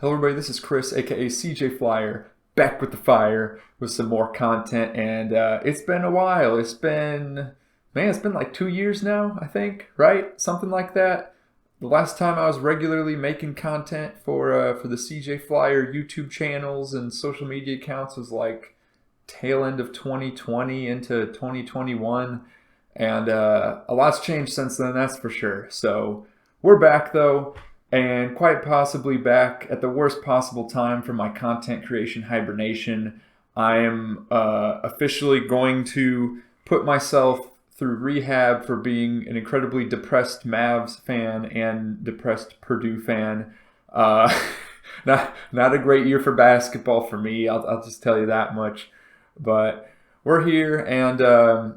Hello, everybody. This is Chris, aka CJ Flyer, back with the fire with some more content. And it's been a while. It's been like 2 years now, I think, right? Something like that. The last time I was regularly making content for the CJ Flyer YouTube channels and social media accounts was like tail end of 2020 into 2021. And a lot's changed since then, that's for sure. So we're back though, and quite possibly back at the worst possible time for my content creation hibernation. I am officially going to put myself through rehab for being an incredibly depressed Mavs fan and depressed Purdue fan. Uh, not a great year for basketball for me. I'll just tell you that much. But we're here, and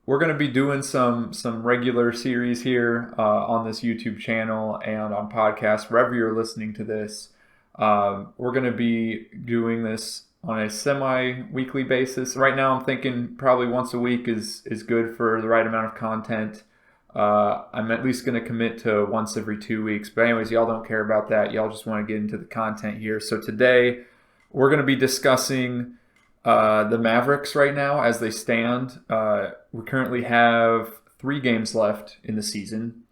we're going to be doing some regular series here on this YouTube channel and on podcasts, wherever you're listening to this. We're going to be doing this on a semi-weekly basis. Right now I'm thinking probably once a week is good for the right amount of content. I'm at least going to commit to once every 2 weeks. But anyways, y'all don't care about that. Y'all just want to get into the content here. So today we're going to be discussing the Mavericks right now as they stand. We currently have 3 games left in the season.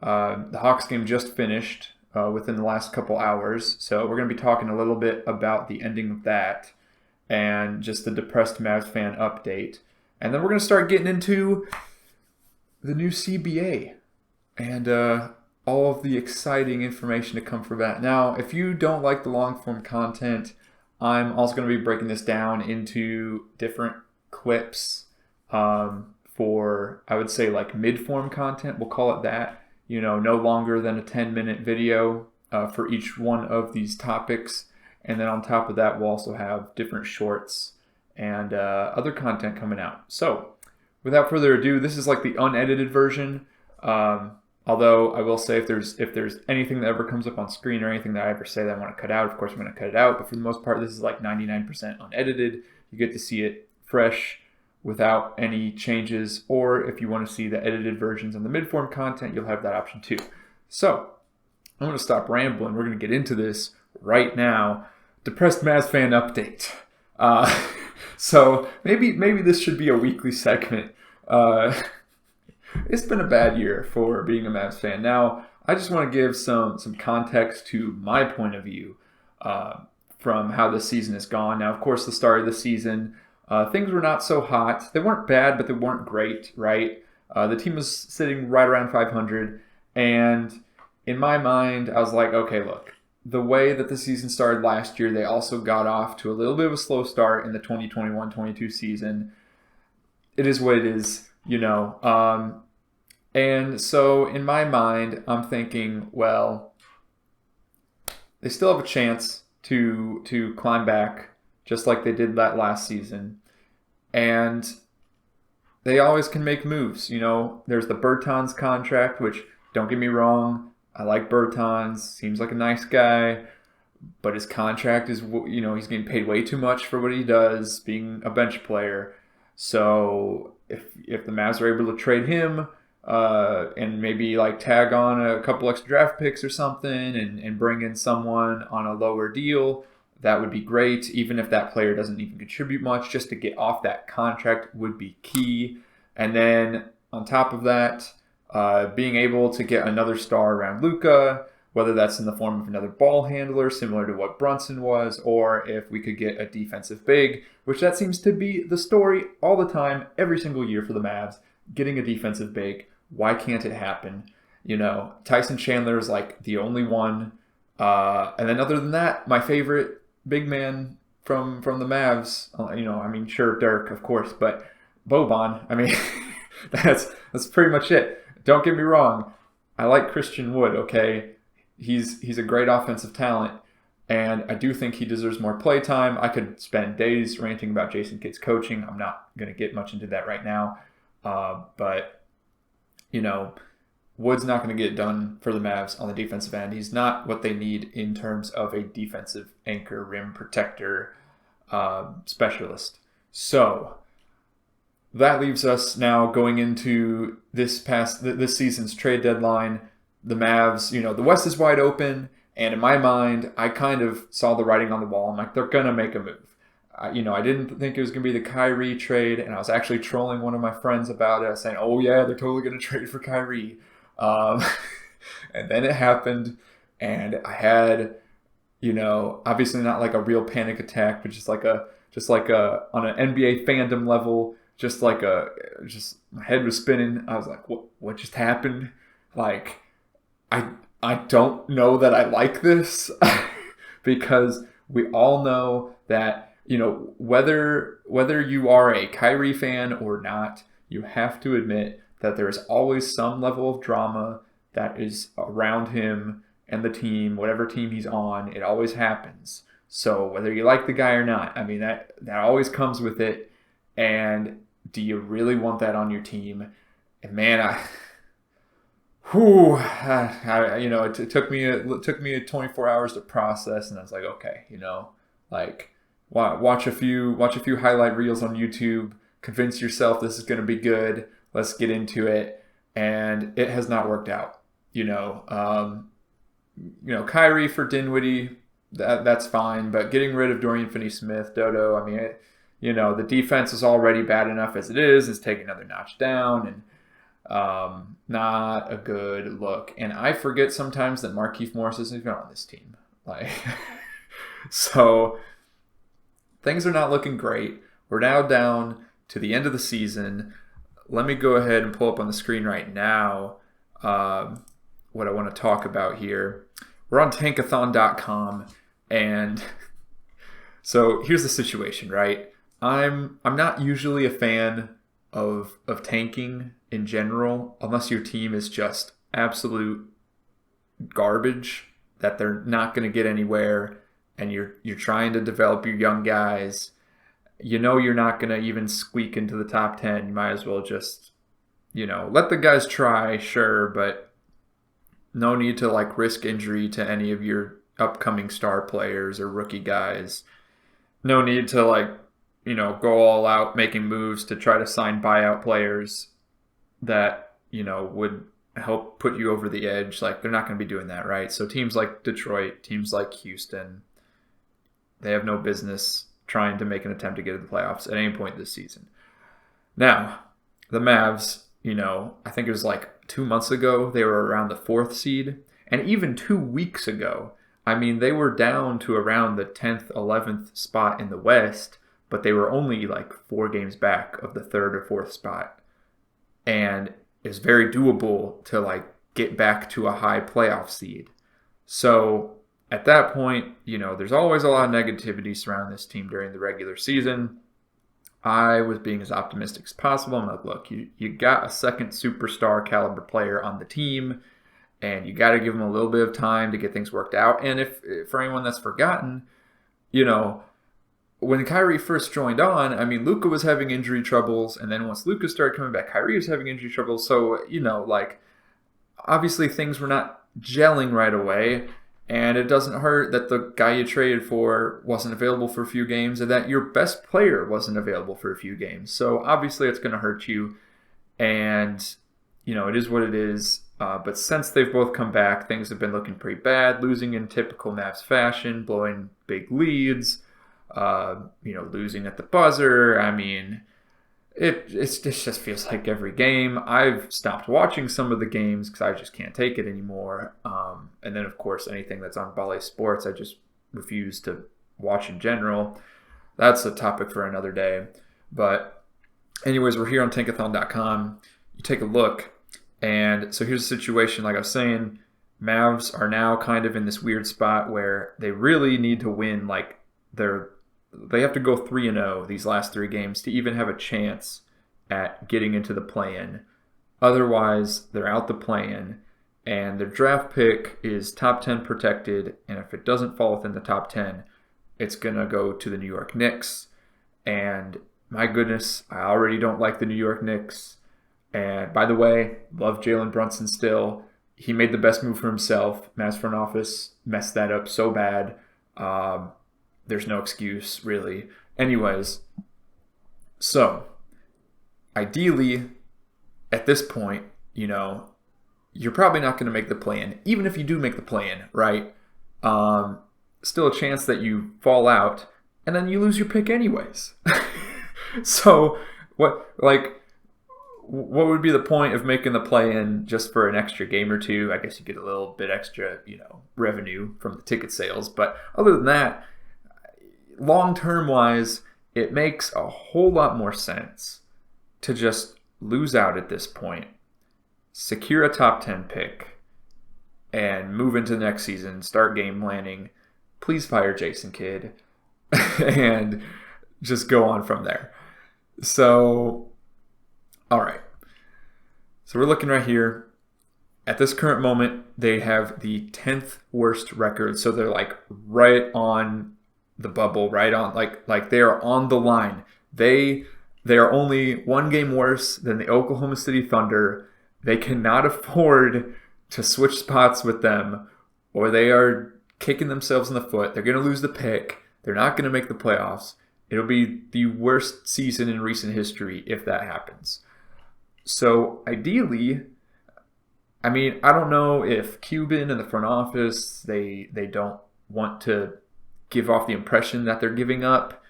The Hawks game just finished within the last couple hours. So we're going to be talking a little bit about the ending of that and just the depressed Mavs fan update. And then we're going to start getting into the new CBA and all of the exciting information to come from that. Now, if you don't like the long-form content, I'm also going to be breaking this down into different clips for, I would say, like mid-form content. We'll call it that. You know, no longer than a 10-minute video for each one of these topics. And then on top of that, we'll also have different shorts and other content coming out. So without further ado, this is like the unedited version. Although I will say if there's anything that ever comes up on screen or anything that I ever say that I want to cut out, of course I'm going to cut it out. But for the most part, this is like 99% unedited. You get to see it fresh without any changes. Or if you want to see the edited versions on the mid-form content, you'll have that option too. So I'm going to stop rambling. We're going to get into this right now. Depressed Mavs fan update. So maybe this should be a weekly segment. It's been a bad year for being a Mavs fan. Now, I just want to give some context to my point of view from how the season has gone. Now, of course, the start of the season, things were not so hot. They weren't bad, but they weren't great, right? The team was sitting right around 500, and in my mind, I was like, okay, look, the way that the season started last year, they also got off to a little bit of a slow start in the 2021-22 season. It is what it is, you know. And so in my mind, I'm thinking, well, they still have a chance to climb back just like they did that last season. And they always can make moves. You know, there's the Bertans contract, which, don't get me wrong, I like Bertans. Seems like a nice guy. But his contract is, you know, he's getting paid way too much for what he does, being a bench player. So if the Mavs are able to trade him, and maybe like tag on a couple extra draft picks or something and bring in someone on a lower deal, that would be great. Even if that player doesn't even contribute much, just to get off that contract would be key. And then on top of that, being able to get another star around Luka, whether that's in the form of another ball handler, similar to what Brunson was, or if we could get a defensive big, which that seems to be the story all the time, every single year for the Mavs, getting a defensive big. Why can't it happen? You know, Tyson Chandler is like the only one. And then other than that, my favorite big man from the Mavs, you know, I mean, sure, Dirk, of course, but Boban, I mean, that's pretty much it. Don't get me wrong. I like Christian Wood, okay? He's a great offensive talent, and I do think he deserves more play time. I could spend days ranting about Jason Kidd's coaching. I'm not going to get much into that right now. But, you know, Wood's not going to get it done for the Mavs on the defensive end. He's not what they need in terms of a defensive anchor, rim protector, specialist. So that leaves us now going into this season's trade deadline. The Mavs, you know, the West is wide open, And in my mind, I kind of saw the writing on the wall. I'm like, they're going to make a move. I didn't think it was going to be the Kyrie trade, and I was actually trolling one of my friends about it, saying, oh, yeah, they're totally going to trade for Kyrie. And then it happened, and I had, obviously not like a real panic attack, but just like on an NBA fandom level, just my head was spinning. I was like, what just happened? Like, I don't know that I like this because we all know that, whether you are a Kyrie fan or not, you have to admit that there is always some level of drama that is around him and the team, whatever team he's on. It always happens. So whether you like the guy or not, I mean, that always comes with it. And do you really want that on your team? And man, it took me 24 hours to process, and I was like, okay, like watch a few highlight reels on YouTube, convince yourself this is going to be good. Let's get into it, and it has not worked out. Kyrie for Dinwiddie, that's fine, but getting rid of Dorian Finney-Smith, Dodo, I mean, the defense is already bad enough as it is. It's taking another notch down, and not a good look. And I forget sometimes that Markieff Morris isn't even on this team. Like, so things are not looking great. We're now down to the end of the season. Let me go ahead and pull up on the screen right now what I want to talk about here. We're on tankathon.com, and so here's the situation, right? I'm not usually a fan of tanking in general, unless your team is just absolute garbage, that they're not going to get anywhere, and you're trying to develop your young guys. You're not going to even squeak into the top 10. You might as well just, let the guys try, sure, but no need to like risk injury to any of your upcoming star players or rookie guys. No need to go all out making moves to try to sign buyout players that, would help put you over the edge. Like, they're not going to be doing that, right? So teams like Detroit, teams like Houston, they have no business trying to make an attempt to get to the playoffs at any point this season. Now, the Mavs, I think it was like 2 months ago, they were around the 4th seed. And even 2 weeks ago, I mean, they were down to around the 10th, 11th spot in the West, but they were only like 4 games back of the 3rd or 4th spot. And it's very doable to get back to a high playoff seed. So at that point, there's always a lot of negativity surrounding this team during the regular season. I was being as optimistic as possible. I'm like, look, you got a second superstar caliber player on the team, and you got to give him a little bit of time to get things worked out. And if for anyone that's forgotten, when Kyrie first joined on, I mean, Luka was having injury troubles, and then once Luka started coming back, Kyrie was having injury troubles. So, obviously things were not gelling right away. And it doesn't hurt that the guy you traded for wasn't available for a few games, and that your best player wasn't available for a few games. So obviously it's going to hurt you, and it is what it is. But since they've both come back, things have been looking pretty bad. Losing in typical Mavs fashion, blowing big leads, losing at the buzzer. I mean, it just feels like every game. I've stopped watching some of the games because I just can't take it anymore. And then, of course, anything that's on Bally Sports, I just refuse to watch in general. That's a topic for another day. But anyways, we're here on tankathon.com. You take a look. And so here's the situation. Like I was saying, Mavs are now kind of in this weird spot where they really need to win. They have to go 3-0 these last 3 games to even have a chance at getting into the play-in. Otherwise, they're out the play-in, and their draft pick is top 10 protected, and if it doesn't fall within the top 10, it's going to go to the New York Knicks. And my goodness, I already don't like the New York Knicks. And by the way, love Jalen Brunson still. He made the best move for himself. Mavs front office messed that up so bad. There's no excuse, really. Anyways, so ideally, at this point, you're probably not going to make the play-in. Even if you do make the play-in, right? still a chance that you fall out, and then you lose your pick anyways. So what would be the point of making the play-in just for an extra game or two? I guess you get a little bit extra, revenue from the ticket sales. But other than that, long-term wise, it makes a whole lot more sense to just lose out at this point, secure a top 10 pick, and move into the next season, start game planning. Please fire Jason Kidd and just go on from there. So, all right. So we're looking right here. At this current moment, they have the 10th worst record. So they're like right on the bubble, right on like they are on the line. They are only one game worse than the Oklahoma City Thunder. They cannot afford to switch spots with them, or they are kicking themselves in the foot. They're going to lose the pick. They're not going to make the playoffs. It'll be the worst season in recent history if that happens. So ideally, I mean, I don't know if Cuban and the front office, they don't want to give off the impression that they're giving up.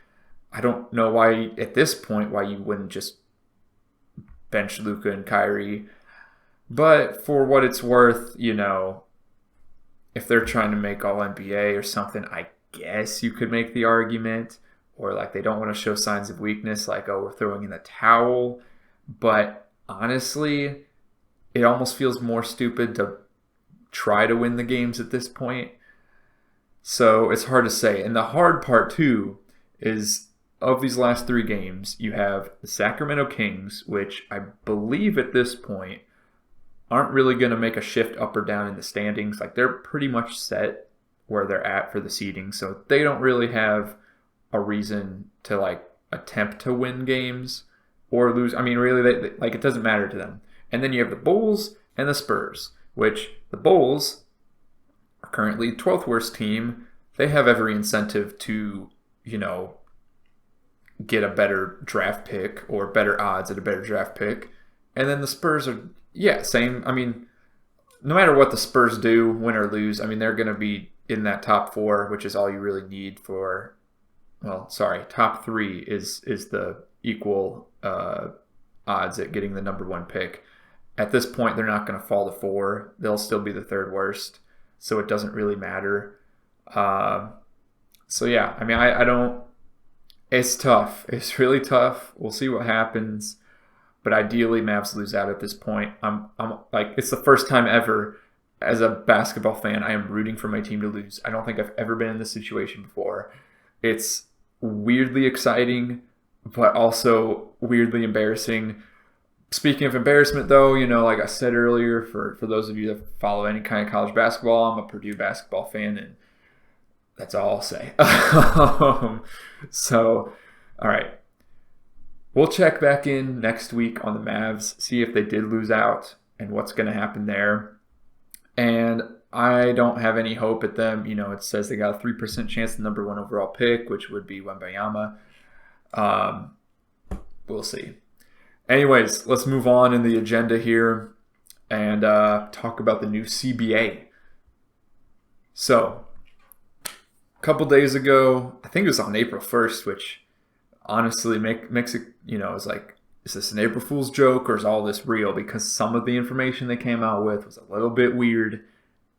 I don't know why, at this point, why you wouldn't just bench Luka and Kyrie. But for what it's worth, if they're trying to make All-NBA or something, I guess you could make the argument. Or like they don't want to show signs of weakness, like, oh, we're throwing in the towel. But honestly, it almost feels more stupid to try to win the games at this point. So it's hard to say. And the hard part, too, is of these last 3 games, you have the Sacramento Kings, which I believe at this point aren't really going to make a shift up or down in the standings. Like, they're pretty much set where they're at for the seeding. So they don't really have a reason to, like, attempt to win games or lose. I mean, really, it doesn't matter to them. And then you have the Bulls and the Spurs, which the Bulls are currently 12th worst team. They have every incentive to, get a better draft pick or better odds at a better draft pick. And then the Spurs are, same. I mean, no matter what the Spurs do, win or lose, I mean, they're going to be in that top 4, which is all you really need for, top 3 is the equal odds at getting the number 1 pick. At this point, they're not going to fall to 4. They'll still be the 3rd worst, so it doesn't really matter. I mean, I don't. It's tough. It's really tough. We'll see what happens. But ideally, Mavs lose out at this point. I'm like, it's the first time ever as a basketball fan I am rooting for my team to lose. I don't think I've ever been in this situation before. It's weirdly exciting, but also weirdly embarrassing. Speaking of embarrassment, though, like I said earlier, for those of you that follow any kind of college basketball, I'm a Purdue basketball fan, and that's all I'll say. So, all right. We'll check back in next week on the Mavs, see if they did lose out and what's going to happen there. And I don't have any hope at them. It says they got a 3% chance at the number 1 overall pick, which would be Wembanyama. We'll see. Anyways, let's move on in the agenda here and talk about the new CBA. So, a couple days ago, I think it was on April 1st, which honestly makes it, it's like, is this an April Fool's joke or is all this real? Because some of the information they came out with was a little bit weird,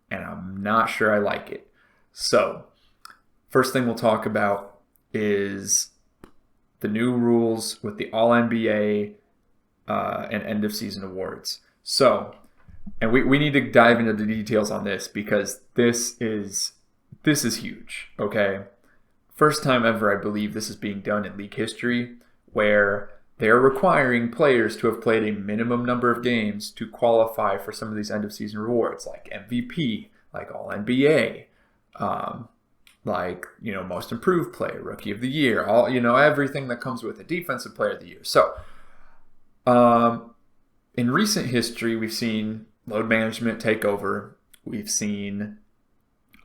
and I'm not sure I like it. So, first thing we'll talk about is the new rules with the All-NBA and end-of-season awards. So, and we need to dive into the details on this because this is huge, okay? First time ever, I believe this is being done in league history, where they're requiring players to have played a minimum number of games to qualify for some of these end-of-season rewards, like MVP, like All-NBA, most improved player, Rookie of the Year, all everything that comes with a Defensive Player of the Year. So, in recent history, we've seen load management take over. We've seen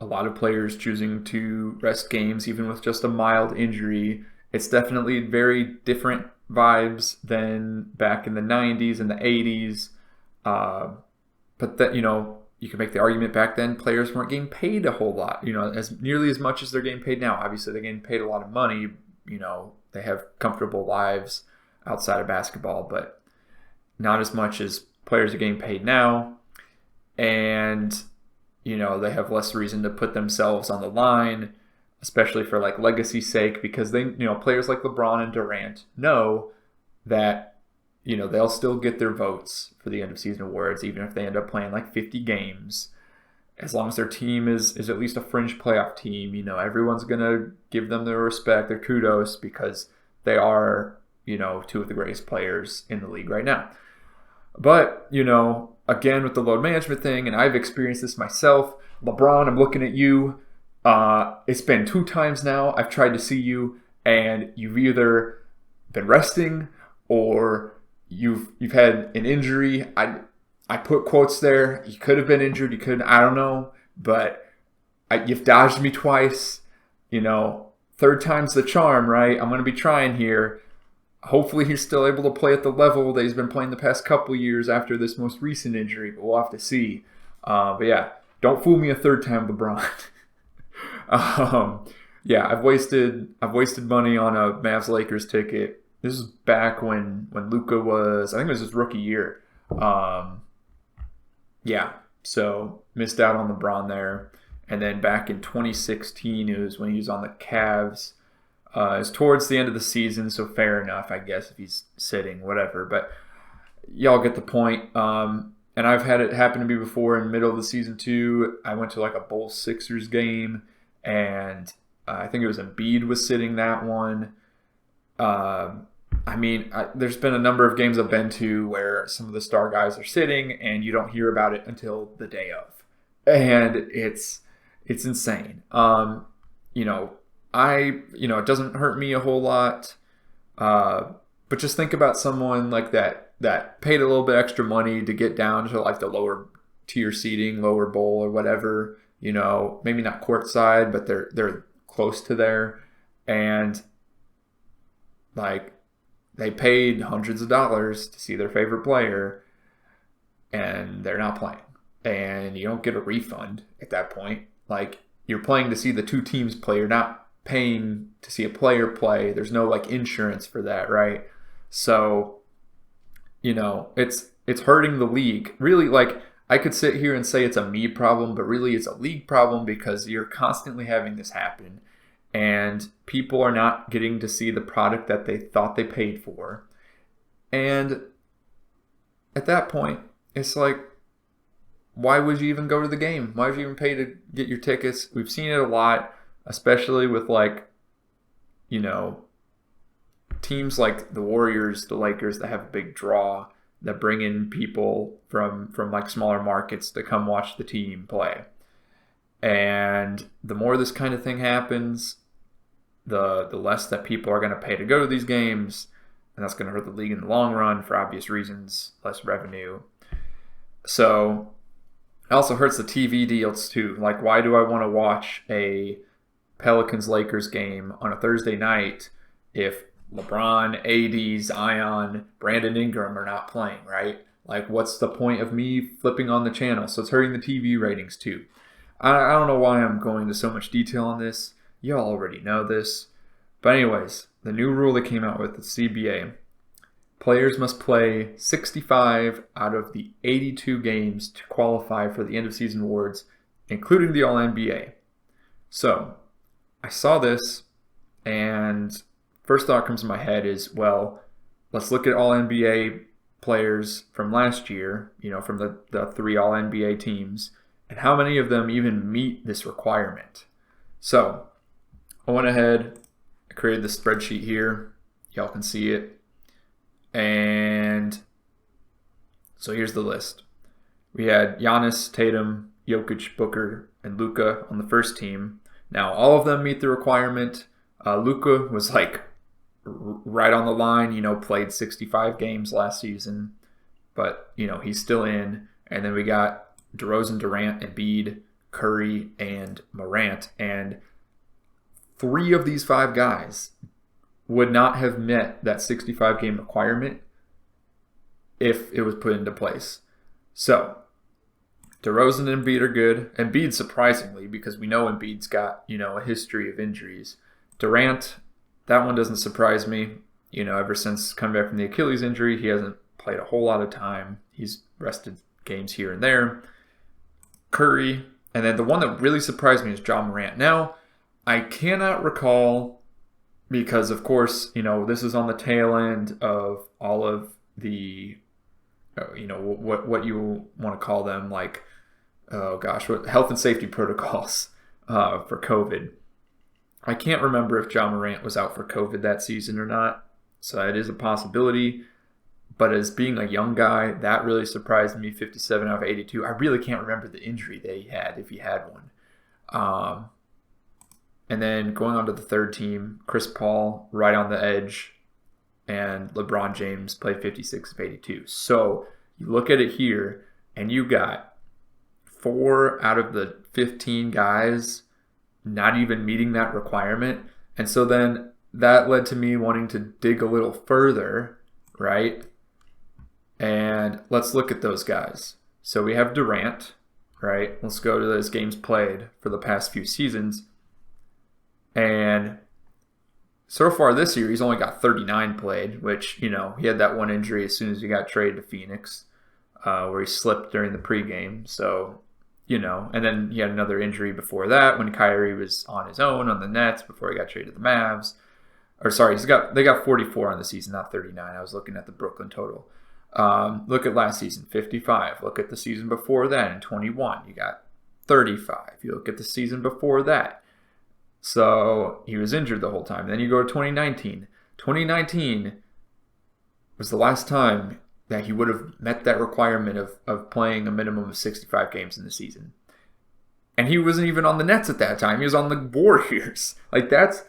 a lot of players choosing to rest games even with just a mild injury. It's definitely very different vibes than back in the 90s and the 80s. But that, you could make the argument back then players weren't getting paid a whole lot, as nearly as much as they're getting paid now. Obviously, they're getting paid a lot of money. They have comfortable lives outside of basketball, but not as much as players are getting paid now. And, they have less reason to put themselves on the line, especially for like legacy's sake, because they, players like LeBron and Durant know that, they'll still get their votes for the end of season awards, even if they end up playing like 50 games. As long as their team is at least a fringe playoff team, everyone's going to give them their respect, their kudos, because they are, two of the greatest players in the league right now. But, again, with the load management thing, and I've experienced this myself, LeBron, I'm looking at you. It's been 2 times now I've tried to see you, and you've either been resting or you've had an injury. I put quotes there. You could have been injured. You couldn't. I don't know. But you've dodged me twice. 3rd time's the charm, right? I'm going to be trying here. Hopefully he's still able to play at the level that he's been playing the past couple years after this most recent injury. But we'll have to see. But yeah, don't fool me a 3rd time, LeBron. Yeah, I've wasted money on a Mavs Lakers ticket. This is back when Luka was, I think it was his rookie year. Yeah, so missed out on LeBron there. And then back in 2016, it was when he was on the Cavs. It's towards the end of the season, so fair enough, I guess, if he's sitting, whatever. But y'all get the point. And I've had it happen to me before in the middle of the season too. I went to like a Bulls Sixers game, and I think it was Embiid was sitting that one. There's been a number of games I've been to where some of the star guys are sitting and you don't hear about it until the day of. And it's insane. It doesn't hurt me a whole lot. But just think about someone like that paid a little bit extra money to get down to like the lower tier seating, lower bowl or whatever, maybe not courtside, but they're close to there. And like, they paid hundreds of dollars to see their favorite player, and they're not playing. And you don't get a refund at that point. Like, you're playing to see the 2 teams play. You're not paying to see a player play. There's no, like, insurance for that, right? So, it's hurting the league. Really, like, I could sit here and say it's a me problem, but really it's a league problem because you're constantly having this happen. And people are not getting to see the product that they thought they paid for. And at that point, it's like, why would you even go to the game? Why would you even pay to get your tickets? We've seen it a lot, especially with teams like the Warriors, the Lakers that have a big draw that bring in people from like smaller markets to come watch the team play. And the more this kind of thing happens, the less that people are going to pay to go to these games, and that's going to hurt the league in the long run for obvious reasons, less revenue. So it also hurts the TV deals too. Like, why do I want to watch a Pelicans-Lakers game on a Thursday night if LeBron, AD, Zion, Brandon Ingram are not playing, right? Like, what's the point of me flipping on the channel? So it's hurting the TV ratings too. I don't know why I'm going into so much detail on this. Y'all already know this. But anyways, the new rule that came out with the CBA. Players must play 65 out of the 82 games to qualify for the end-of-season awards, including the All-NBA. So, I saw this, and first thought comes to my head is, well, let's look at All-NBA players from last year, from the 3 All-NBA teams, and how many of them even meet this requirement. So, I went ahead, I created this spreadsheet here. Y'all can see it. And so here's the list. We had Giannis, Tatum, Jokic, Booker, and Luka on the first team. Now, all of them meet the requirement. Luka was like right on the line, played 65 games last season. But, he's still in. And then we got DeRozan, Durant, Embiid, Curry, and Morant. And 3 of these 5 guys would not have met that 65 game requirement if it was put into place. So, DeRozan and Embiid are good. Embiid, surprisingly, because we know Embiid's got, a history of injuries. Durant, that one doesn't surprise me. Ever since coming back from the Achilles injury, he hasn't played a whole lot of time. He's rested games here and there. Curry, and then the one that really surprised me is Ja Morant. Now, I cannot recall, because of course, this is on the tail end of all of the, what you want to call them, like, what health and safety protocols for COVID. I can't remember if Ja Morant was out for COVID that season or not, so that is a possibility. But as being a young guy, that really surprised me, 57 out of 82. I really can't remember the injury that he had, if he had one. And then going on to the third team, Chris Paul right on the edge, and LeBron James played 56 of 82. So you look at it here, and you got 4 out of the 15 guys not even meeting that requirement. And so then that led to me wanting to dig a little further, right? And let's look at those guys. So we have Durant, right? Let's go to those games played for the past few seasons. And so far this year, he's only got 39 played, which, he had that one injury as soon as he got traded to Phoenix, where he slipped during the pregame. So, and then he had another injury before that when Kyrie was on his own on the Nets before he got traded to the Mavs. Or sorry, they got 44 on the season, not 39. I was looking at the Brooklyn total. Look at last season, 55. Look at the season before that in 21. You got 35. You look at the season before that. So he was injured the whole time. Then you go to 2019. 2019 was the last time that he would have met that requirement of playing a minimum of 65 games in the season. And he wasn't even on the Nets at that time. He was on the Warriors. Like, that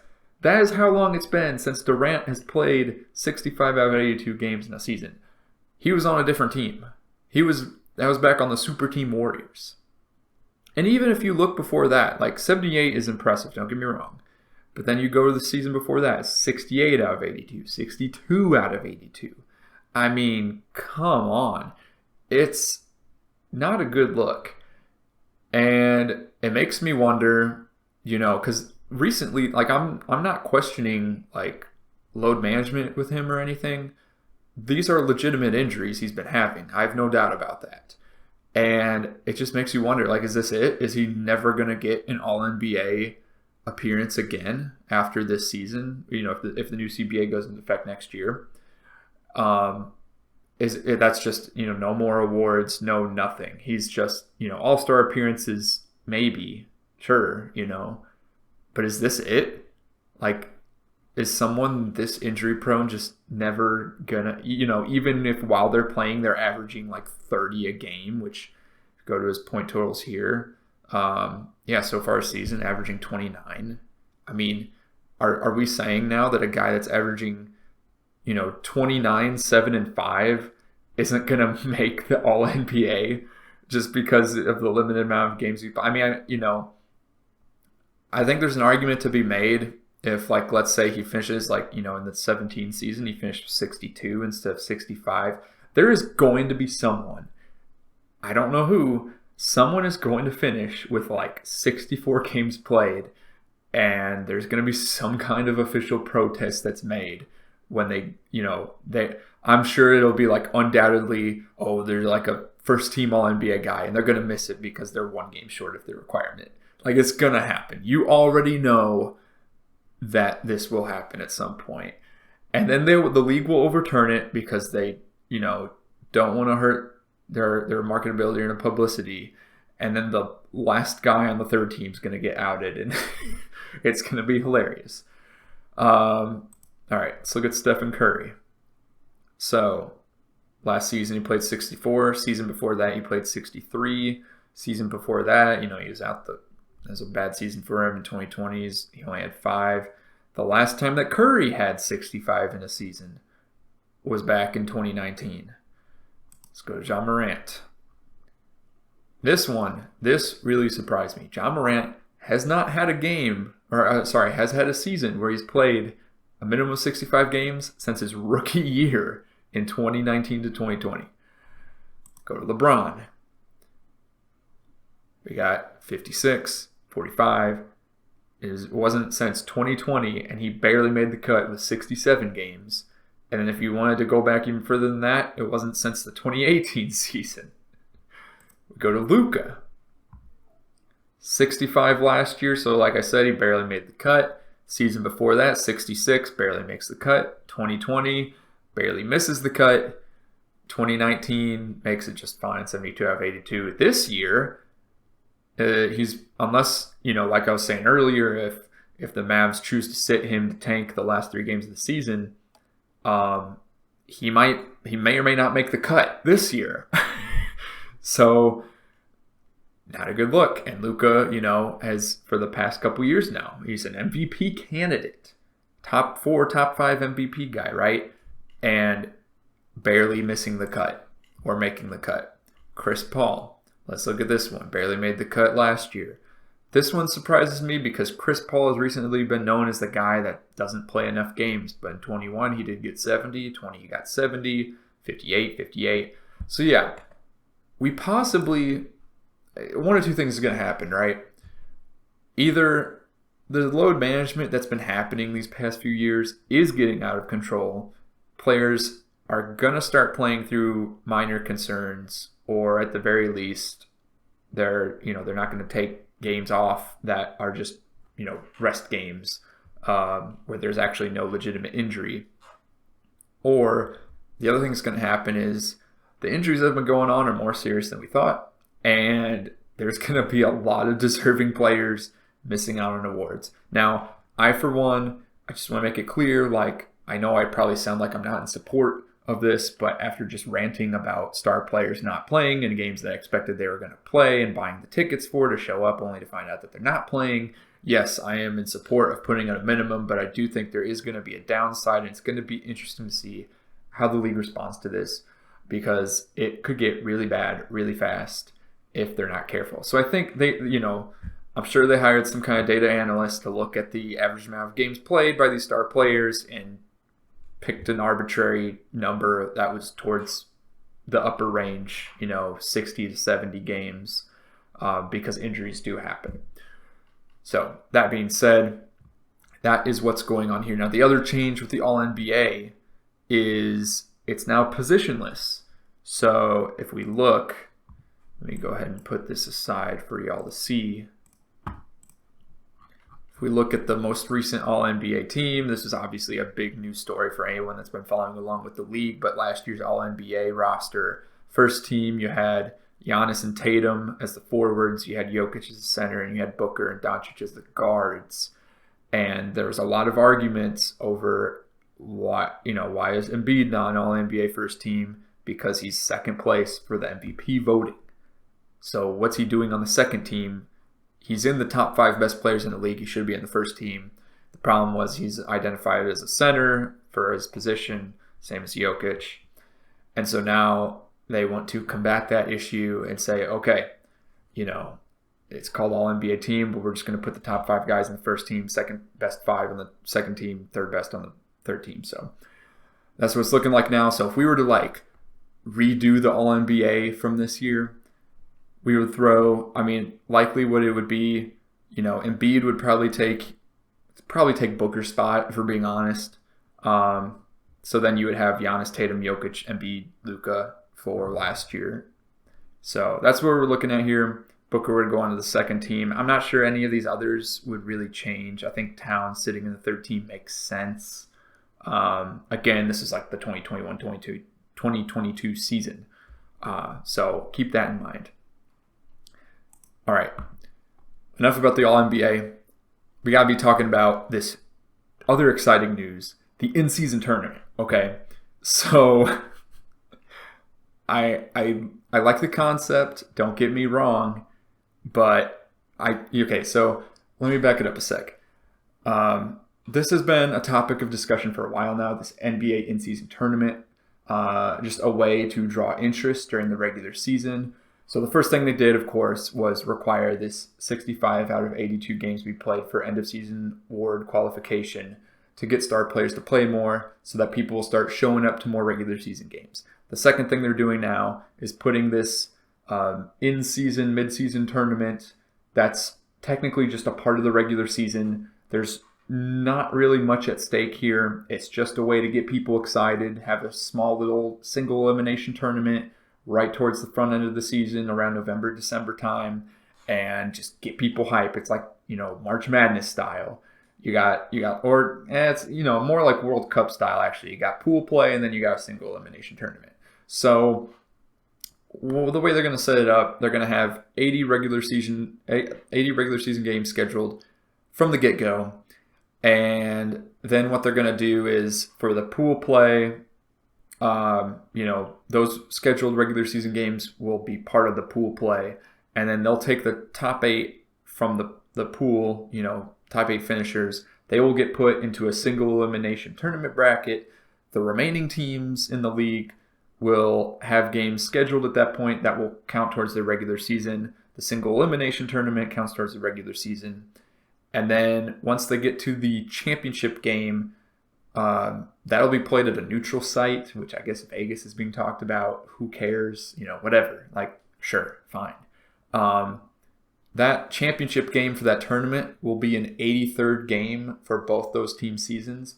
is how long it's been since Durant has played 65 out of 82 games in a season. He was on a different team. That was back on the Super Team Warriors. And even if you look before that, like 78 is impressive, don't get me wrong. But then you go to the season before that, 68 out of 82, 62 out of 82. I mean, come on. It's not a good look. And it makes me wonder, because recently, like I'm not questioning like load management with him or anything. These are legitimate injuries he's been having. I have no doubt about that. And it just makes you wonder, like, is this it? Is he never going to get an All-NBA appearance again after this season? If the new CBA goes into effect next year. That's just, no more awards, no nothing. He's just, all-star appearances, maybe, sure, But is this it? Like, is someone this injury prone just never gonna, even if while they're playing they're averaging like 30 a game, which go to his point totals here. So far this season averaging 29. I mean, are we saying now that a guy that's averaging, 29, 7, and 5 isn't gonna make the All NBA just because of the limited amount of games he play? I mean, I think there's an argument to be made. If, like, let's say he finishes, like, in the 17 season, he finished 62 instead of 65, there is going to be someone, I don't know who, someone is going to finish with, like, 64 games played, and there's going to be some kind of official protest that's made when I'm sure it'll be, like, undoubtedly, there's, like, a first-team All-NBA guy, and they're going to miss it because they're 1 game short of the requirement. Like, it's going to happen. You already know that this will happen at some point. And then the league will overturn it because they, don't want to hurt their marketability or publicity. And then the last guy on the third team is going to get outed, and it's going to be hilarious. All right, let's look at Stephen Curry. So last season he played 64. Season before that he played 63. Season before that, he was out It was a bad season for him in 2020s. He only had 5. The last time that Curry had 65 in a season was back in 2019. Let's go to Ja Morant. This really surprised me. Ja Morant has not had has had a season where he's played a minimum of 65 games since his rookie year in 2019 to 2020. Go to LeBron. We got 56, 45. It wasn't since 2020, and he barely made the cut with 67 games. And then if you wanted to go back even further than that, it wasn't since the 2018 season. We go to Luka. 65 last year, so like I said, he barely made the cut. Season before that, 66, barely makes the cut. 2020, barely misses the cut. 2019 makes it just fine, 72 out of 82. This year, he's, unless, like I was saying earlier, if the Mavs choose to sit him to tank the last 3 games of the season, he may or may not make the cut this year. So, not a good look. And Luka, has for the past couple years now, he's an MVP candidate. Top 4, top 5 MVP guy, right? And barely missing the cut or making the cut. Chris Paul. Let's look at this one. Barely made the cut last year. This one surprises me because Chris Paul has recently been known as the guy that doesn't play enough games. But in 21, he did get 70. 20, he got 70. 58, 58. So yeah, we possibly... one of two things is going to happen, right? Either the load management that's been happening these past few years is getting out of control. Players are going to start playing through minor concerns, or at the very least, they're not going to take games off that are just, rest games where there's actually no legitimate injury. Or the other thing that's going to happen is the injuries that have been going on are more serious than we thought. And there's going to be a lot of deserving players missing out on awards. Now, I, for one, I just want to make it clear, I know I probably sound like I'm not in support of this, but after just ranting about star players not playing in games that I expected they were going to play and buying the tickets for to show up only to find out that they're not playing, yes, I am in support of putting out a minimum, but I do think there is going to be a downside, and it's going to be interesting to see how the league responds to this, because it could get really bad really fast if they're not careful. So I think they, I'm sure they hired some kind of data analyst to look at the average amount of games played by these star players and picked an arbitrary number that was towards the upper range, 60 to 70 games, because injuries do happen. So that being said, that is what's going on here. Now, the other change with the All-NBA is it's now positionless. So if we look, let me go ahead and put this aside for y'all to see. If we look at the most recent All-NBA team, this is obviously a big news story for anyone that's been following along with the league, but last year's All-NBA roster, first team, you had Giannis and Tatum as the forwards, you had Jokic as the center, and you had Booker and Doncic as the guards. And there was a lot of arguments over why is Embiid not an All-NBA first team? Because he's second place for the MVP voting. So what's he doing on the second team? He's in the top 5 best players in the league. He should be in the first team. The problem was he's identified as a center for his position, same as Jokic. And so now they want to combat that issue and say, okay, it's called All-NBA team, but we're just going to put the top 5 guys in the first team, second best 5 on the second team, third best on the third team. So that's what it's looking like now. So if we were to redo the All-NBA from this year, we would throw, likely what it would be, Embiid would probably take Booker's spot, if we're being honest. So then you would have Giannis, Tatum, Jokic, Embiid, Luka for last year. So that's what we're looking at here. Booker would go on to the second team. I'm not sure any of these others would really change. I think Towns sitting in the third team makes sense. Again, this is the 2021-2022 season. So keep that in mind. All right, enough about the All-NBA. We got to be talking about this other exciting news, the in-season tournament, okay? So I like the concept, don't get me wrong, but so let me back it up a sec. This has been a topic of discussion for a while now, this NBA in-season tournament, just a way to draw interest during the regular season. So the first thing they did, of course, was require this 65 out of 82 games we played for end-of-season award qualification to get star players to play more so that people will start showing up to more regular season games. The second thing they're doing now is putting this in-season, mid-season tournament that's technically just a part of the regular season. There's not really much at stake here. It's just a way to get people excited, have a small little single elimination tournament right towards the front end of the season around November, December time, and just get people hype. It's like, March Madness style. It's, more like World Cup style, actually. You got pool play, and then you got a single elimination tournament. So, the way they're going to set it up, they're going to have 80 regular season games scheduled from the get-go. And then what they're going to do is for the pool play, those scheduled regular season games will be part of the pool play. And then they'll take the top 8 from the pool, top 8 finishers. They will get put into a single elimination tournament bracket. The remaining teams in the league will have games scheduled at that point that will count towards their regular season. The single elimination tournament counts towards the regular season. And then once they get to the championship game, that'll be played at a neutral site, which I guess Vegas is being talked about. Who cares? Whatever. Like, sure, fine. That championship game for that tournament will be an 83rd game for both those team seasons.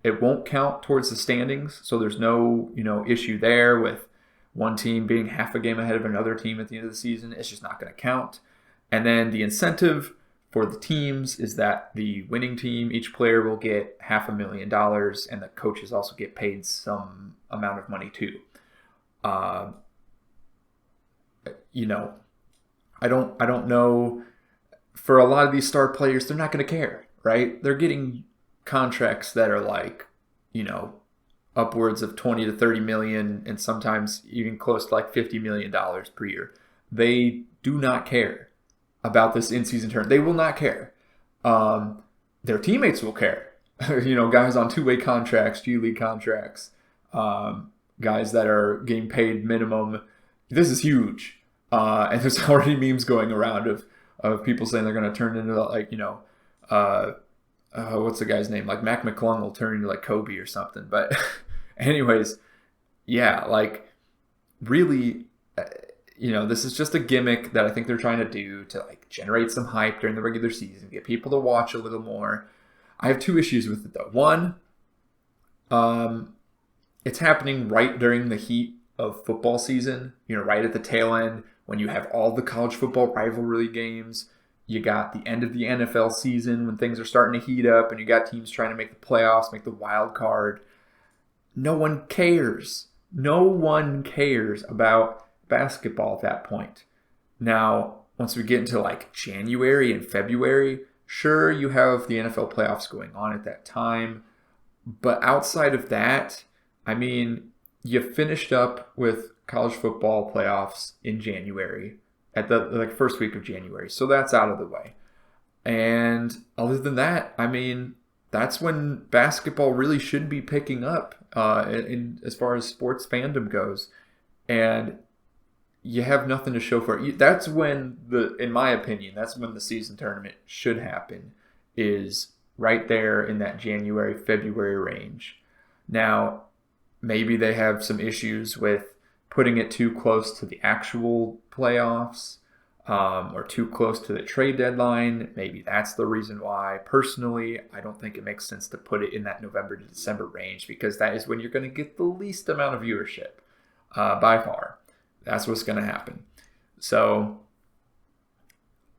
It won't count towards the standings, so there's no, issue there with one team being half a game ahead of another team at the end of the season. It's just not going to count. And then the incentive for the teams is that the winning team, each player will get $500,000, and the coaches also get paid some amount of money too. I don't know. For a lot of these star players, they're not going to care, right? They're getting contracts that are like, upwards of 20 to 30 million, and sometimes even close to like $50 million per year. They do not care about this in-season tournament. They will not care. Their teammates will care. Guys on two-way contracts, G League contracts, guys that are getting paid minimum. This is huge. And there's already memes going around of people saying they're going to turn into what's the guy's name? Like Mac McClung will turn into like Kobe or something. But anyways, yeah, like really, this is just a gimmick that I think they're trying to do to like generate some hype during the regular season, get people to watch a little more. I have 2 issues with it though. One, it's happening right during the heat of football season, right at the tail end when you have all the college football rivalry games. You got the end of the NFL season when things are starting to heat up, and you got teams trying to make the playoffs, make the wild card. No one cares. No one cares about basketball at that point. Now, once we get into like January and February, sure, you have the NFL playoffs going on at that time. But outside of that, I mean, you finished up with college football playoffs in January at the first week of January. So that's out of the way. And other than that, I mean, that's when basketball really should be picking up as far as sports fandom goes. And you have nothing to show for it. That's when in my opinion, that's when the season tournament should happen, is right there in that January, February range. Now, maybe they have some issues with putting it too close to the actual playoffs or too close to the trade deadline. Maybe that's the reason why. Personally, I don't think it makes sense to put it in that November to December range, because that is when you're going to get the least amount of viewership by far. That's what's going to happen. So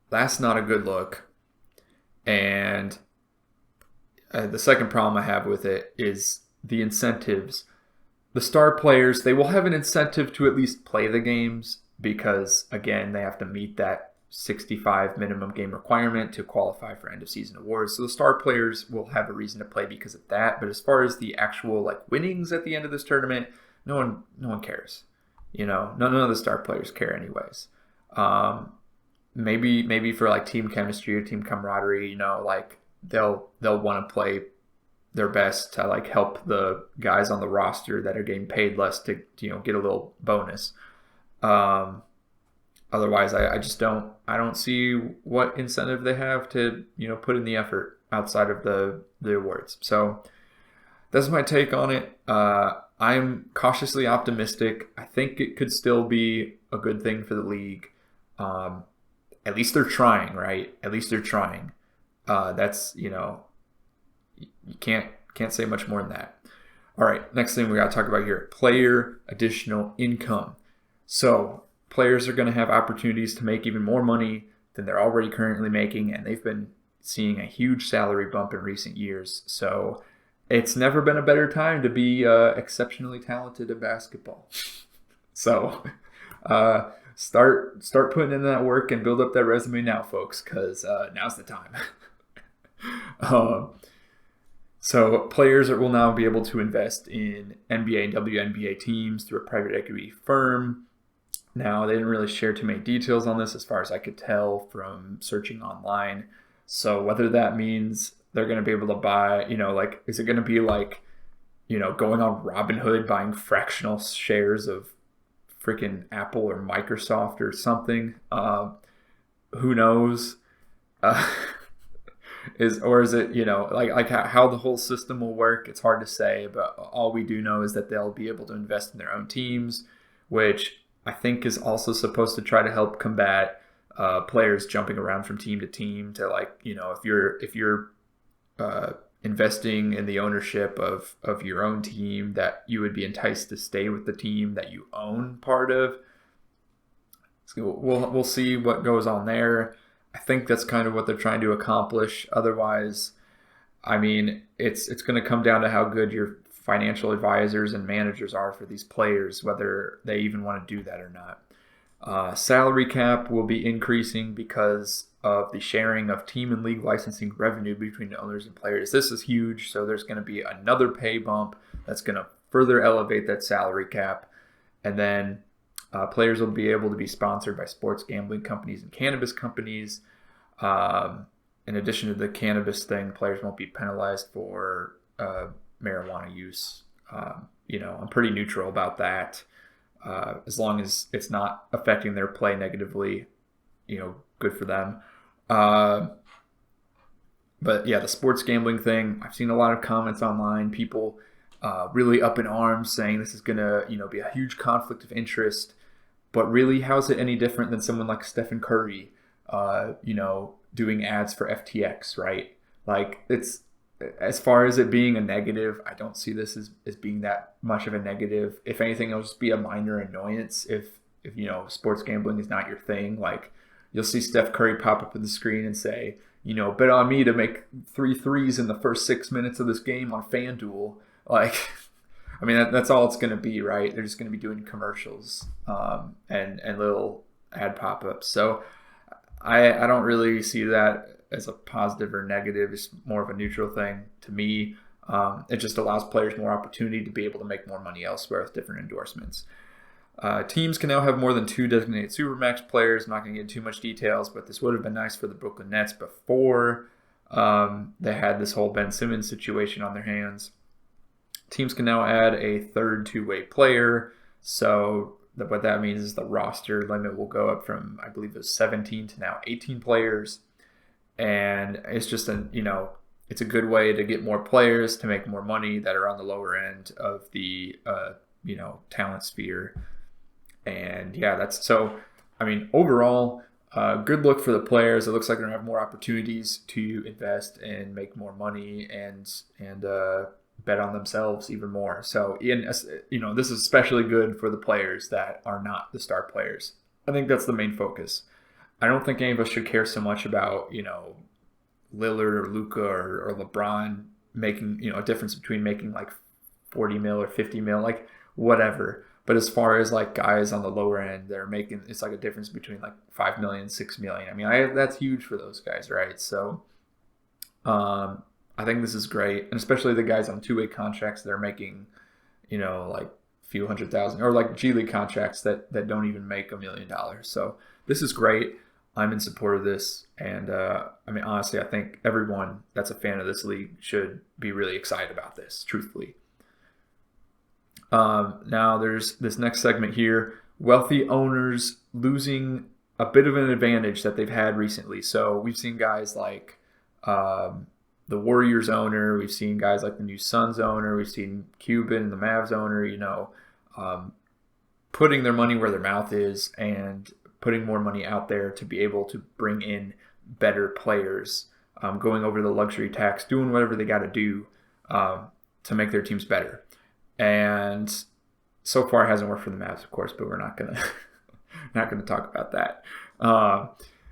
that's not a good look. And the second problem I have with it is the incentives. The star players, they will have an incentive to at least play the games because, again, they have to meet that 65 minimum game requirement to qualify for end of season awards. So the star players will have a reason to play because of that. But as far as the actual like winnings at the end of this tournament, no one cares. None of the star players care anyways. Maybe for like team chemistry or team camaraderie, like they'll want to play their best to like help the guys on the roster that are getting paid less to get a little bonus. Otherwise, I don't see what incentive they have to put in the effort outside of the awards. So that's my take on it. I'm cautiously optimistic. I think it could still be a good thing for the league. At least they're trying, right? At least they're trying. That's, you can't say much more than that. All right, next thing we got to talk about here, player additional income. So players are going to have opportunities to make even more money than they're already currently making, and they've been seeing a huge salary bump in recent years. So it's never been a better time to be exceptionally talented at basketball. So start putting in that work and build up that resume now, folks, because now's the time. So players will now be able to invest in NBA and WNBA teams through a private equity firm. Now, they didn't really share too many details on this as far as I could tell from searching online. So whether that means they're going to be able to buy, like, is it going to be like, going on Robinhood, buying fractional shares of freaking Apple or Microsoft or something? Who knows? Is it, like how the whole system will work? It's hard to say, but all we do know is that they'll be able to invest in their own teams, which I think is also supposed to try to help combat players jumping around from team to team. To, like, if you're investing in the ownership of your own team, that you would be enticed to stay with the team that you own part of. So we'll see what goes on there. I think that's kind of what they're trying to accomplish. Otherwise, I mean, it's going to come down to how good your financial advisors and managers are for these players, whether they even want to do that or not. Salary cap will be increasing because of the sharing of team and league licensing revenue between the owners and players. This is huge, so there's going to be another pay bump that's going to further elevate that salary cap. And then players will be able to be sponsored by sports gambling companies and cannabis companies. In addition to the cannabis thing, players won't be penalized for marijuana use. I'm pretty neutral about that. As long as it's not affecting their play negatively, good for them. But yeah, the sports gambling thing, I've seen a lot of comments online, people really up in arms saying this is going to, be a huge conflict of interest. But really, how is it any different than someone like Stephen Curry, doing ads for FTX, right? Like, it's, as far as it being a negative, I don't see this as being that much of a negative. If anything, it'll just be a minor annoyance if sports gambling is not your thing. Like, you'll see Steph Curry pop up on the screen and say, bet on me to make 3 threes in the first 6 minutes of this game on FanDuel. Like, I mean, that's all it's going to be, right? They're just going to be doing commercials and little ad pop-ups. So I don't really see that as a positive or negative. It's more of a neutral thing to me. It just allows players more opportunity to be able to make more money elsewhere with different endorsements. Teams can now have more than 2 designated Supermax players. I'm not going to get into too much details, but this would have been nice for the Brooklyn Nets before they had this whole Ben Simmons situation on their hands. Teams can now add a third two-way player. So what that means is the roster limit will go up from, I believe it was 17 to now 18 players. And it's just it's a good way to get more players to make more money that are on the lower end of the, talent sphere. And yeah, that's so, I mean, overall, good look for the players. It looks like they're going to have more opportunities to invest and make more money and bet on themselves even more. So, this is especially good for the players that are not the star players. I think that's the main focus. I don't think any of us should care so much about, Lillard or Luka or LeBron making, a difference between making like 40 mil or 50 mil, like whatever. But as far as like guys on the lower end, they're making, it's like a difference between like 5 million, 6 million. I mean, that's huge for those guys, right? So, I think this is great, and especially the guys on two-way contracts that are making, like a few $100,000, or like G League contracts that don't even make $1 million. So this is great. I'm in support of this, and I mean, honestly, I think everyone that's a fan of this league should be really excited about this, truthfully. Now there's this next segment here, wealthy owners losing a bit of an advantage that they've had recently. So we've seen guys like the Warriors owner, we've seen guys like the new Suns owner, we've seen Cuban, the Mavs owner, putting their money where their mouth is and putting more money out there to be able to bring in better players, going over the luxury tax, doing whatever they got to do to make their teams better. And so far, it hasn't worked for the Mavs, of course, but we're not gonna talk about that.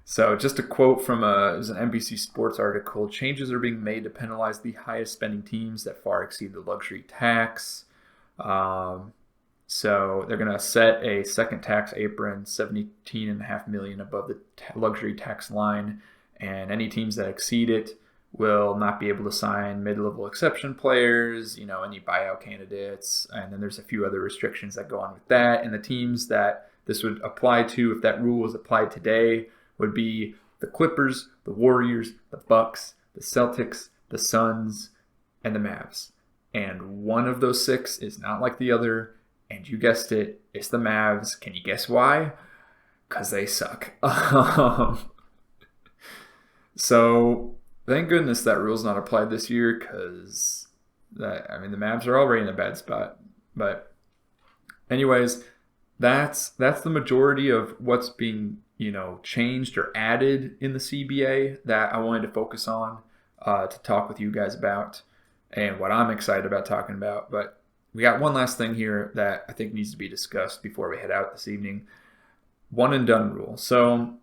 So just a quote from it was an NBC Sports article: changes are being made to penalize the highest spending teams that far exceed the luxury tax. So they're going to set a second tax apron, $17.5 million above the luxury tax line, and any teams that exceed it will not be able to sign mid-level exception players, any buyout candidates, and then there's a few other restrictions that go on with that. And the teams that this would apply to, if that rule was applied today, would be the Clippers, the Warriors, the Bucks, the Celtics, the Suns, and the Mavs. And one of those six is not like the other. And you guessed it, it's the Mavs. Can you guess why? Because they suck. So thank goodness that rule's not applied this year, because the Mavs are already in a bad spot. But anyways, that's the majority of what's being changed or added in the CBA that I wanted to focus on to talk with you guys about, and what I'm excited about talking about. But we got one last thing here that I think needs to be discussed before we head out this evening. One and done rule. So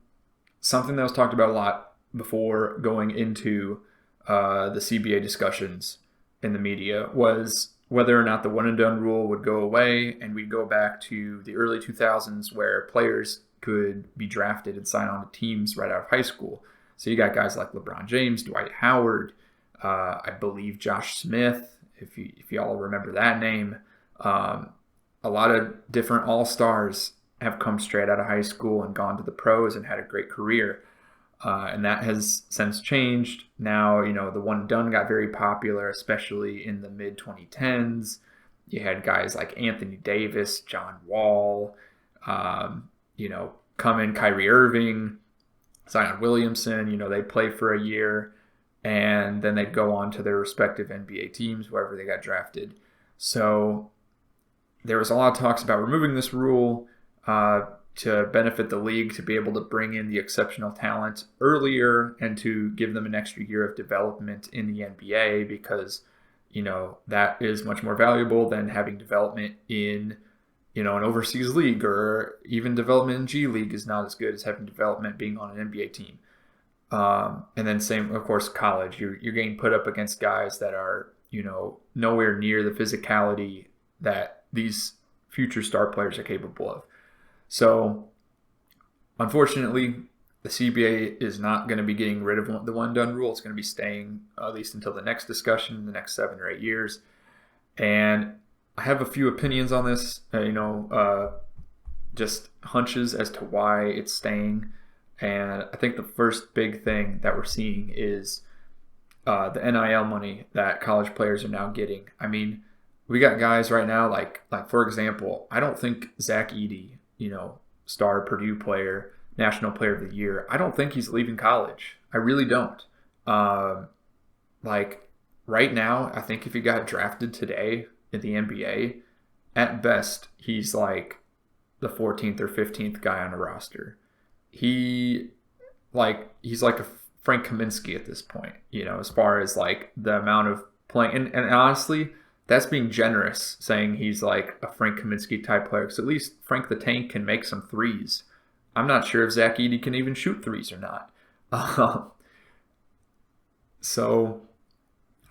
something that was talked about a lot before going into the CBA discussions in the media was whether or not the one and done rule would go away and we'd go back to the early 2000s where players could be drafted and sign on to teams right out of high school. So you got guys like LeBron James, Dwight Howard, I believe Josh Smith, if y'all remember that name. A lot of different all-stars have come straight out of high school and gone to the pros and had a great career. And that has since changed. Now, the one and done got very popular, especially in the mid-2010s. You had guys like Anthony Davis, John Wall, come in, Kyrie Irving, Zion Williamson. They play for a year, and then they'd go on to their respective NBA teams, wherever they got drafted. So there was a lot of talks about removing this rule to benefit the league, to be able to bring in the exceptional talent earlier and to give them an extra year of development in the NBA, because, that is much more valuable than having development in, an overseas league, or even development in G League is not as good as having development being on an NBA team. And then same, of course, college. You're getting put up against guys that are, nowhere near the physicality that these future star players are capable of. So, unfortunately, the CBA is not going to be getting rid of the one done rule. It's going to be staying at least until the next discussion in the next 7 or 8 years. And I have a few opinions on this, just hunches as to why it's staying. And I think the first big thing that we're seeing is the NIL money that college players are now getting. We got guys right now, like for example, I don't think Zach Edey, star Purdue player, National Player of the Year, I don't think he's leaving college. I really don't. Right now, I think if he got drafted today in the NBA, at best, he's like the 14th or 15th guy on a roster. He's like a Frank Kaminsky at this point, as far as like the amount of playing. And honestly, that's being generous, saying he's like a Frank Kaminsky type player, because at least Frank the Tank can make some threes. I'm not sure if Zach Edey can even shoot threes or not. So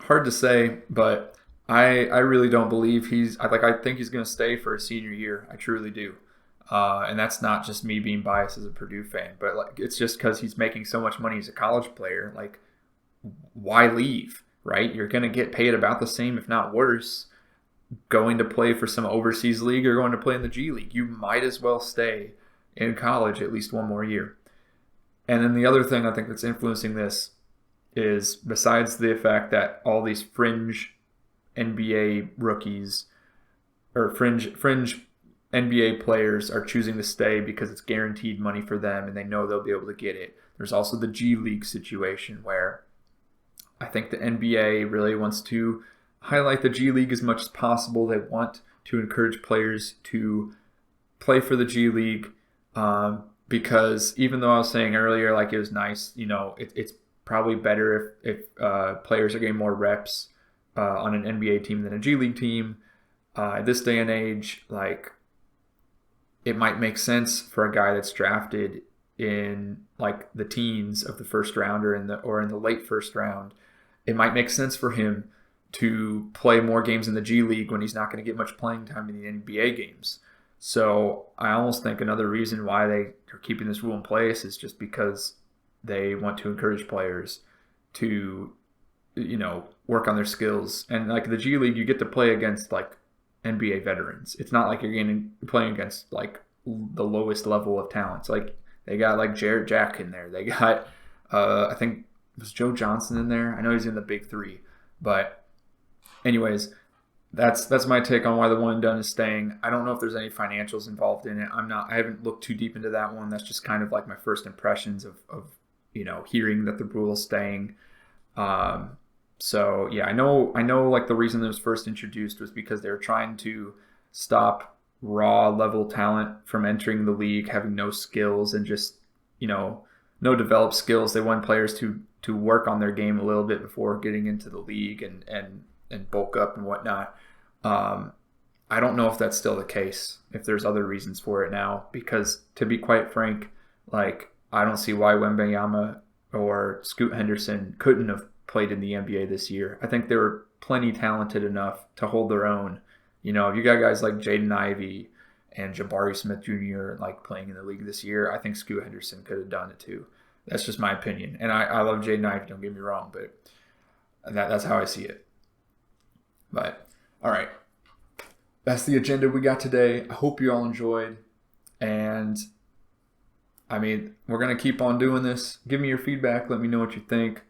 hard to say, but I really don't believe I think he's going to stay for a senior year. I truly do. And that's not just me being biased as a Purdue fan, but it's just because he's making so much money as a college player. Why leave? Right? You're going to get paid about the same, if not worse, going to play for some overseas league or going to play in the G League. You might as well stay in college at least one more year. And then the other thing I think that's influencing this is, besides the fact that all these fringe NBA rookies or fringe NBA players are choosing to stay because it's guaranteed money for them and they know they'll be able to get it. There's also the G League situation, where I think the NBA really wants to highlight the G League as much as possible. They want to encourage players to play for the G League, because even though I was saying earlier, like it was nice, it's probably better if players are getting more reps on an NBA team than a G League team. This day and age, like it might make sense for a guy that's drafted in like the teens of the first round or in the late first round. It might make sense for him to play more games in the G League when he's not going to get much playing time in the NBA games. So I almost think another reason why they are keeping this rule in place is just because they want to encourage players to, work on their skills. And like the G League, you get to play against like NBA veterans. It's not like you're playing against like the lowest level of talents. Like they got like Jarrett Jack in there. They got, I think, was Joe Johnson in there? I know he's in the big three. But anyways, that's my take on why the one and done is staying. I don't know if there's any financials involved in it. I haven't looked too deep into that one. That's just kind of like my first impressions of hearing that the rule is staying. So yeah, I know like the reason it was first introduced was because they were trying to stop raw level talent from entering the league, having no skills and just, no developed skills. They want players to work on their game a little bit before getting into the league and bulk up and whatnot. I don't know if that's still the case, if there's other reasons for it now, because to be quite frank, like I don't see why Wembanyama or Scoot Henderson couldn't have played in the NBA this year. I think they were plenty talented enough to hold their own. If you got guys like Jaden Ivey and Jabari Smith Jr. like playing in the league this year, I think Scoot Henderson could have done it too. That's just my opinion. And I love Jaden Ivey, don't get me wrong, but that's how I see it. But, all right. That's the agenda we got today. I hope you all enjoyed. And, I mean, we're going to keep on doing this. Give me your feedback. Let me know what you think.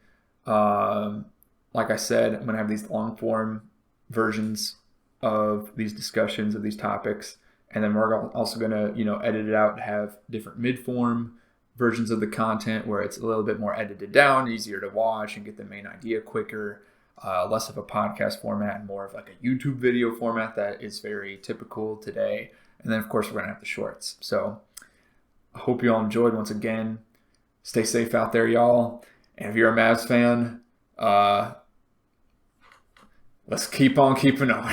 Like I said, I'm going to have these long-form versions of these discussions of these topics. And then we're also going to, edit it out and have different mid-form versions of the content where it's a little bit more edited down, easier to watch and get the main idea quicker. Less of a podcast format and more of like a YouTube video format that is very typical today. And then, of course, we're going to have the shorts. So I hope you all enjoyed once again. Stay safe out there, y'all. And if you're a Mavs fan, let's keep on keeping on.